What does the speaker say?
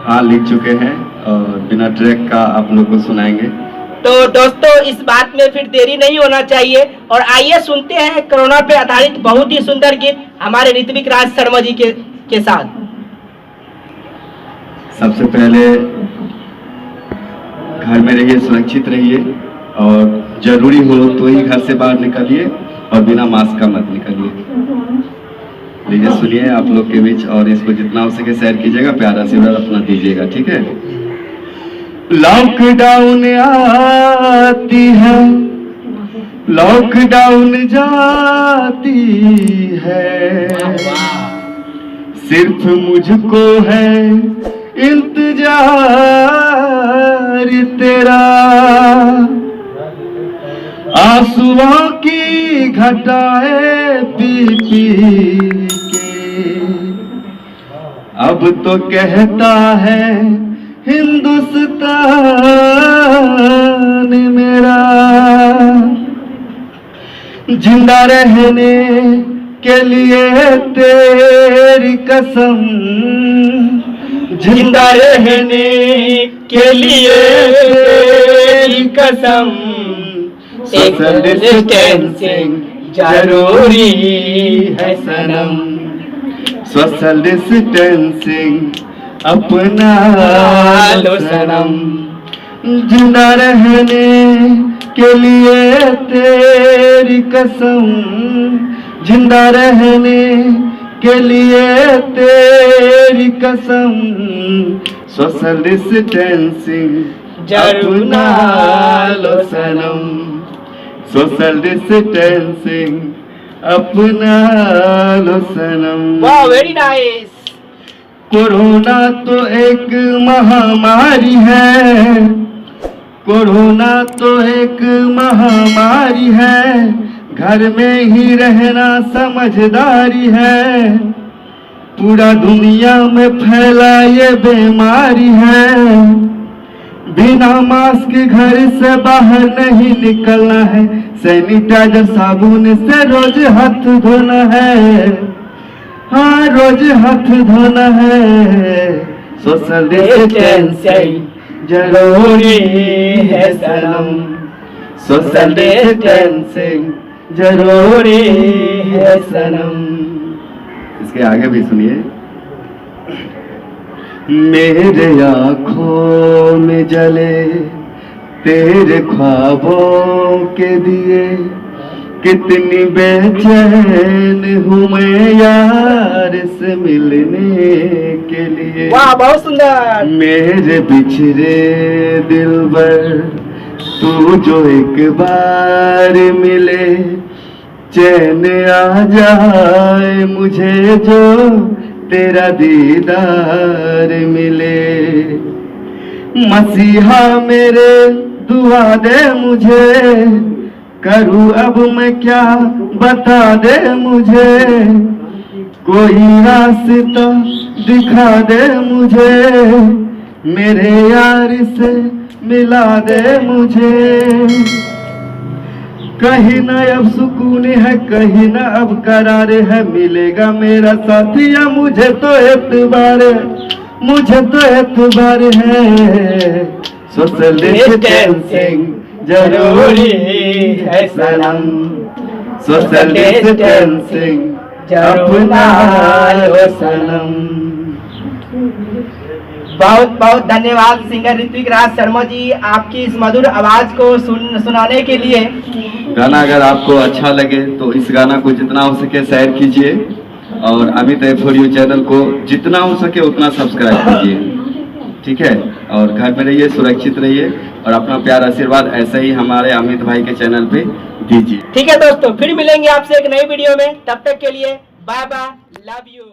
हाँ, लिख चुके हैं और बिना ट्रैक का आप लोग को सुनाएंगे। तो दोस्तों इस बात में फिर देरी नहीं होना चाहिए और आइए सुनते हैं कोरोना पे आधारित बहुत ही सुंदर गीत हमारे ऋत्विक राज शर्मा जी के साथ। सबसे पहले घर में रहिए, सुरक्षित रहिए और जरूरी हो तो ही घर से बाहर निकलिए और बिना मास्क का मत निकलिए। लीजिए सुनिए आप लोग के बीच, और इसको जितना हो सके शेयर कीजिएगा, प्यारा आशीर्वाद अपना दीजिएगा, ठीक है। लॉकडाउन आती है, लॉकडाउन जाती है, सिर्फ मुझको है इंतजार तेरा, आंसुओं की घटाए पी पी के, अब तो कहता है हिंदुस्तान मेरा, जिंदा रहने के लिए तेरी कसम, जिंदा रहने के लिए तेरी कसम, सोशल डिस्टेंसिंग जरूरी है सनम, सोशल डिस्टेंसिंग अपना लो सनम, जिंदा रहने के लिए तेरी कसम, जिंदा रहने के लिए तेरी कसम, सोशल डिस्टेंसिंग अपना लो सनम, सोशल डिस्टेंसिंग अपना लो सनम। वाह, वेरी नाइस। कोरोना तो एक महामारी है, कोरोना तो एक महामारी है, घर में ही रहना समझदारी है, पूरा दुनिया में फैला ये बीमारी है, बिना मास्क घर से बाहर नहीं निकलना है, सैनिटाइजर साबुन से रोज हाथ धोना है, हाँ रोज हाथ धोना है, सोशल डिस्टेंसिंग जरूरी है सनम, सोशल डिस्टेंसिंग जरूरी है सनम। इसके आगे भी सुनिए। मेरे आँखों में जले तेरे ख्वाबों के दिए, कितनी बेचैन हूँ मैं यार से मिलने के लिए। वाह, बहुत सुंदर। मेरे बिछड़े दिलबर तू जो एक बार मिले, चैन आ जाए मुझे जो तेरा दीदार मिले, मसीहा मेरे दुआ दे मुझे, करूँ अब मैं क्या बता दे मुझे, कोई रास्ता दिखा दे मुझे, मेरे यार से मिला दे मुझे, कहीं न अब सुकून है, कहीं न अब करार है, मिलेगा मेरा साथिया मुझे तो एतबार, मुझे तो एतबार है, सोशल डिस्टेंसिंग जरूरी है सनम, सोशल डिस्टेंसिंग अपना लो सनम। बहुत बहुत धन्यवाद सिंगर ऋत्विक राज शर्मा जी, आपकी इस मधुर आवाज को सुनाने के लिए। गाना अगर आपको अच्छा लगे तो इस गाना को जितना हो सके शेयर कीजिए और अमित F4U चैनल को जितना हो सके उतना सब्सक्राइब कीजिए, ठीक है। और घर में रहिए, सुरक्षित रहिए और अपना प्यार आशीर्वाद ऐसे ही हमारे अमित भाई के चैनल पे दीजिए। ठीक है दोस्तों, फिर मिलेंगे आपसे एक नई वीडियो में, तब तक के लिए बाय बाय, लव यू।